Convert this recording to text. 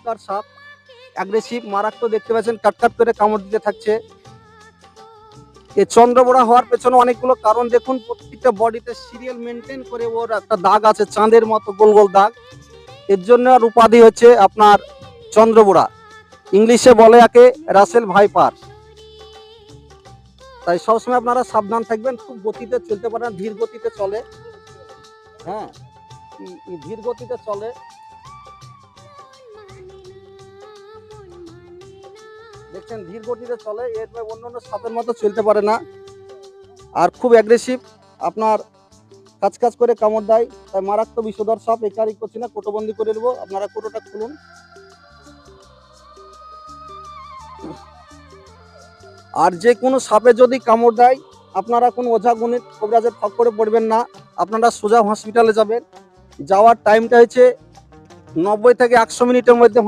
ভয়ঙ্কর সাপ, অ্যাগ্রেসিভ, মারাত্মক। দেখতে পাচ্ছেন কাটকাট করে কামড় দিতে থাকছে। এই চন্দ্রবোড়া হওয়ার পেছনে অনেকগুলো কারণ। দেখুন প্রত্যেকটা বডিতে সিরিয়াল মেনটেন করে ওর একটা দাগ আছে, চাঁদের মতো গোল গোল দাগ। এর জন্য আর উপাধি হচ্ছে আপনার চন্দ্রবোড়া। ইংলিশে বলে একে রাসেল ভাইপার। তাই সবসময় আপনারা সাবধান থাকবেন। খুব গতিতে চলতে পারেন, ধীর গতিতে চলে। হ্যাঁ, ধীর গতিতে চলে। দেখছেন ধীর গতিতে চলে, এর অন্য অন্য সাপের মতো চলতে পারে না। আর খুব অ্যাগ্রেসিভ, আপনার কাজ কাজ করে কামড় দেয়। তাই মারাত্মক বিষধর সাপ। একারই করছি না, কোটোবন্দি করে দেবো। আপনারা কোটোটা খুলুন। আর যে কোনো সাপে যদি কামড় দেয়, আপনারা কোনো ওঝা গুণিত কবিরাজের ফক্করে পড়বেন না। আপনারা সোজা হসপিটালে যাবেন। যাওয়ার টাইমটা হচ্ছে 90 থেকে 100 মিনিটের মধ্যে